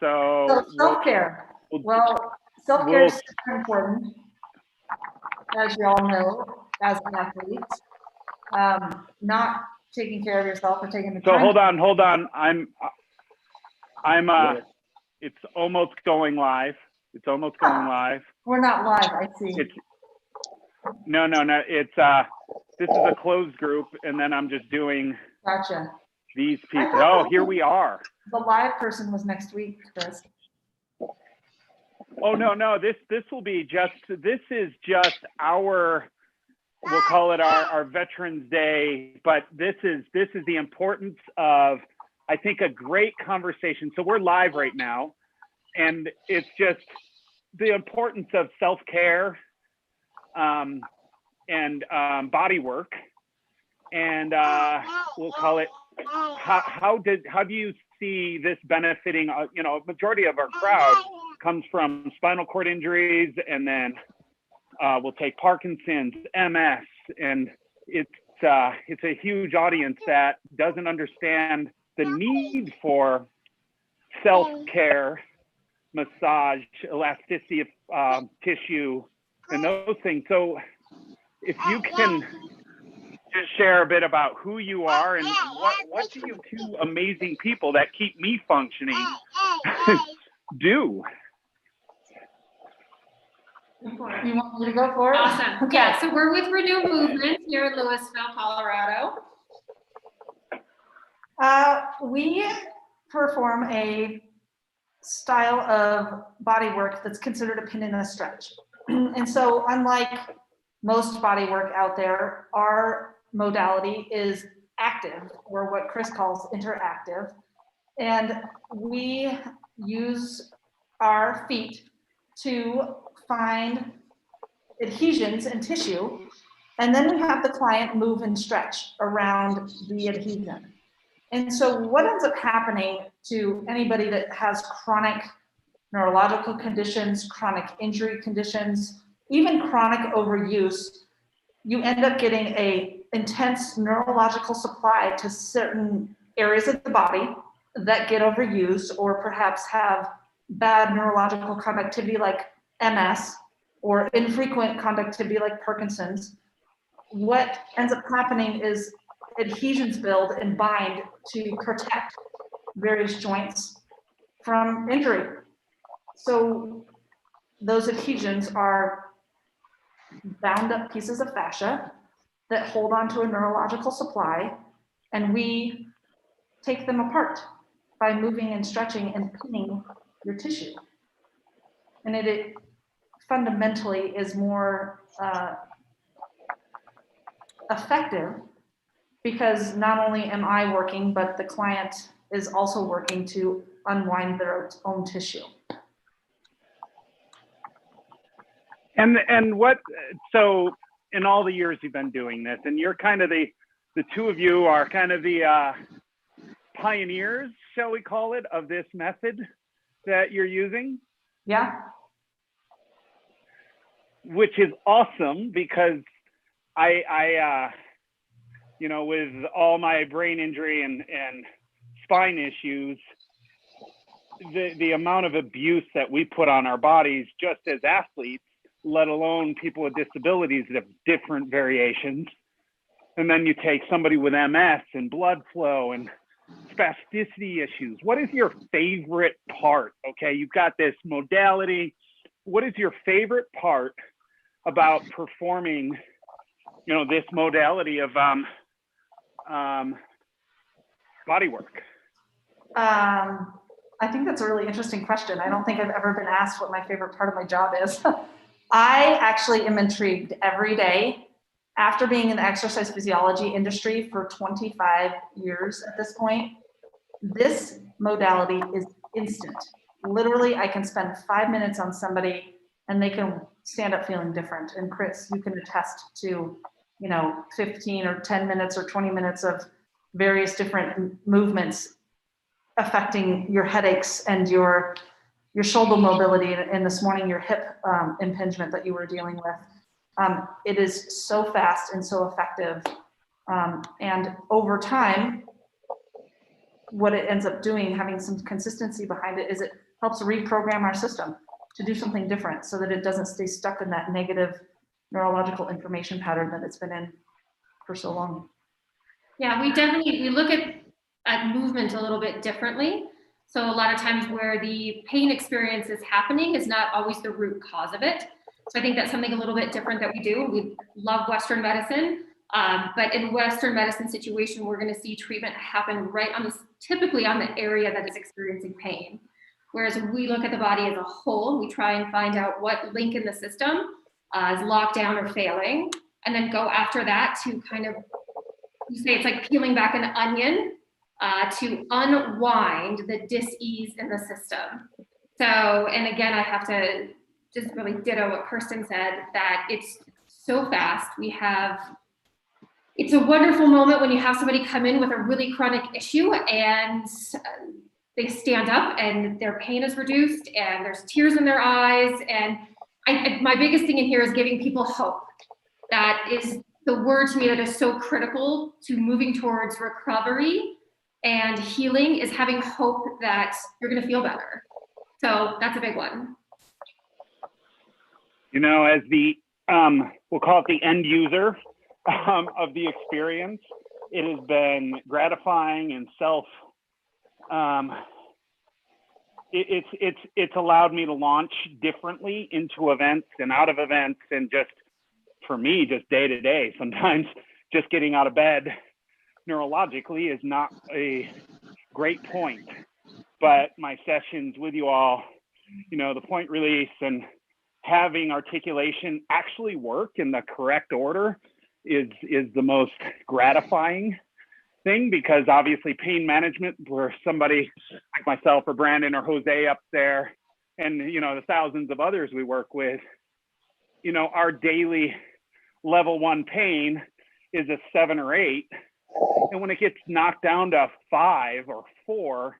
So self-care. Well, self-care is super important, as you all know, as an athlete. Not taking care of yourself or taking the time. So hold on. It's almost going live. It's almost going live. We're not live, I see. No. It's this is a closed group, and then I'm just doing these pieces. Oh, here we are. The live person was next week, Chris. Oh no. This will be this is just our, we'll call it our Veterans Day, but this is the importance of, I think, a great conversation. So we're live right now, and it's just the importance of self-care and body work, and we'll call it, how do you see this benefiting? A majority of our crowd comes from spinal cord injuries, and then we'll take Parkinson's, MS, and it's a huge audience that doesn't understand the need for self-care, massage, elasticity of tissue, and those things. So if you can just share a bit about who you are and what do you two amazing people that keep me functioning do? You want me to go for it? Awesome. Okay. Yeah, so we're with Renew Movement here in Louisville, Colorado. We perform a style of body work that's considered a pin in a stretch. And so unlike most body work out there, our modality is active, or what Chris calls interactive. And we use our feet to find adhesions in tissue, and then we have the client move and stretch around the adhesion. And so what ends up happening to anybody that has chronic neurological conditions, chronic injury conditions, even chronic overuse, you end up getting a intense neurological supply to certain areas of the body that get overused, or perhaps have bad neurological conductivity like MS, or infrequent conductivity like Parkinson's. What ends up happening is adhesions build and bind to protect various joints from injury. So those adhesions are bound up pieces of fascia that hold onto a neurological supply, and we take them apart by moving and stretching and pinning your tissue. And it fundamentally is more effective, because not only am I working, but the client is also working to unwind their own tissue. And what, so in all the years you've been doing this, and you're kind of the two of you are kind of the pioneers, shall we call it, of this method that you're using? Yeah. Which is awesome, because I with all my brain injury and spine issues, the amount of abuse that we put on our bodies just as athletes, let alone people with disabilities that have different variations. And then you take somebody with MS and blood flow and spasticity issues. What is your favorite part? Okay, you've got this modality. What is your favorite part about performing, this modality of body work? I think that's a really interesting question. I don't think I've ever been asked what my favorite part of my job is. I actually am intrigued every day, after being in the exercise physiology industry for 25 years at this point. This modality is instant. Literally, I can spend 5 minutes on somebody and they can stand up feeling different. And Chris, you can attest to, 15 or 10 minutes or 20 minutes of various different movements affecting your headaches and your shoulder mobility, and this morning your hip impingement that you were dealing with. It is so fast and so effective. And over time, what it ends up doing, having some consistency behind it, is it helps reprogram our system to do something different so that it doesn't stay stuck in that negative neurological information pattern that it's been in for so long. Yeah, we look at movement a little bit differently. So a lot of times where the pain experience is happening is not always the root cause of it. So I think that's something a little bit different that we do. We love Western medicine, but in Western medicine situation, we're going to see treatment happen right on this, typically on the area that is experiencing pain. Whereas we look at the body as a whole, we try and find out what link in the system is locked down or failing, and then go after that to kind of, you say it's like peeling back an onion to unwind the dis-ease in the system. So, and again, I have to just really ditto what Kirsten said, that it's so fast. It's a wonderful moment when you have somebody come in with a really chronic issue and they stand up and their pain is reduced and there's tears in their eyes. And my biggest thing in here is giving people hope. That is the word to me that is so critical to moving towards recovery and healing, is having hope that you're going to feel better. So that's a big one. You know, as the, we'll call it the end user of the experience, it has been gratifying and it's allowed me to launch differently into events and out of events, and just, for me, just day to day, sometimes just getting out of bed neurologically is not a great point, but my sessions with you all, you know, the point release and having articulation actually work in the correct order is the most gratifying thing, because obviously pain management, where somebody like myself or Brandon or Jose up there, and, you know, the thousands of others we work with, you know, our daily level 1 pain is a 7 or 8. And when it gets knocked down to 5 or 4,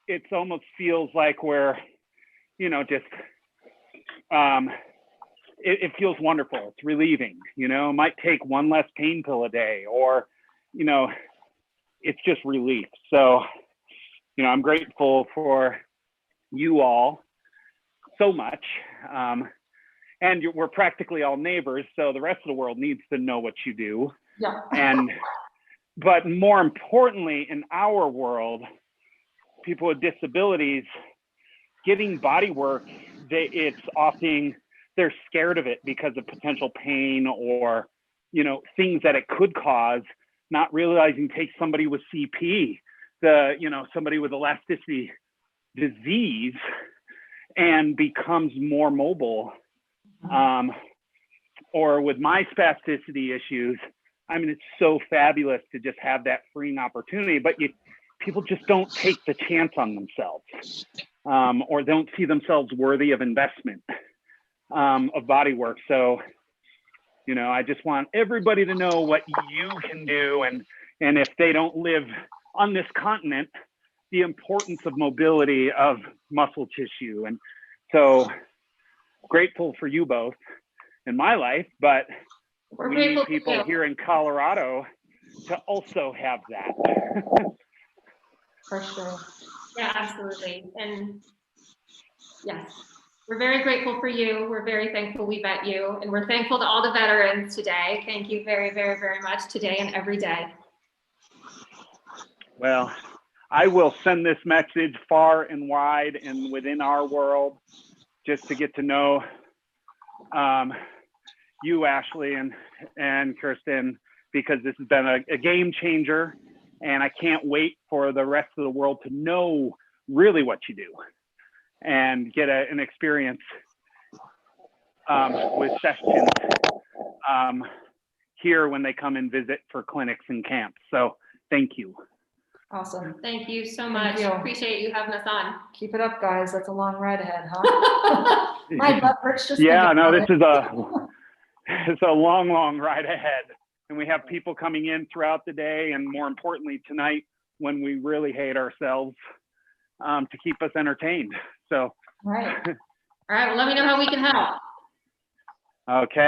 it almost feels like we're, you know, just, it feels wonderful. It's relieving, you know, it might take 1 less pain pill a day, or, you know, it's just relief. So, you know, I'm grateful for you all so much. And we're practically all neighbors, so the rest of the world needs to know what you do. Yeah. But more importantly, in our world, people with disabilities, getting body work, it's often, they're scared of it because of potential pain or, you know, things that it could cause, not realizing, take somebody with CP, you know, somebody with elasticity disease, and becomes more mobile. Or with my spasticity issues, I mean, it's so fabulous to just have that freeing opportunity, but people just don't take the chance on themselves, or don't see themselves worthy of investment of body work. So, you know, I just want everybody to know what you can do, and if they don't live on this continent, the importance of mobility of muscle tissue. And so grateful for you both in my life, but we need people here in Colorado to also have that. For sure. Yeah, absolutely. And yes, we're very grateful for you. We're very thankful we met you, and we're thankful to all the veterans today. Thank you very, very, very much today and every day. Well, I will send this message far and wide and within our world, just to get to know you, Ashley, and Kirsten, because this has been a game changer, and I can't wait for the rest of the world to know really what you do and get an experience with sessions here when they come and visit for clinics and camps. So thank you. Awesome. Thank you so much. you. Appreciate you having us on. Keep it up, guys. That's a long ride ahead, huh? My butt hurts just Yeah, thinking no, about this is it's a long, long ride ahead. And we have people coming in throughout the day, and more importantly tonight, when we really hate ourselves, to keep us entertained. So Right. All right, well, let me know how we can help. okay.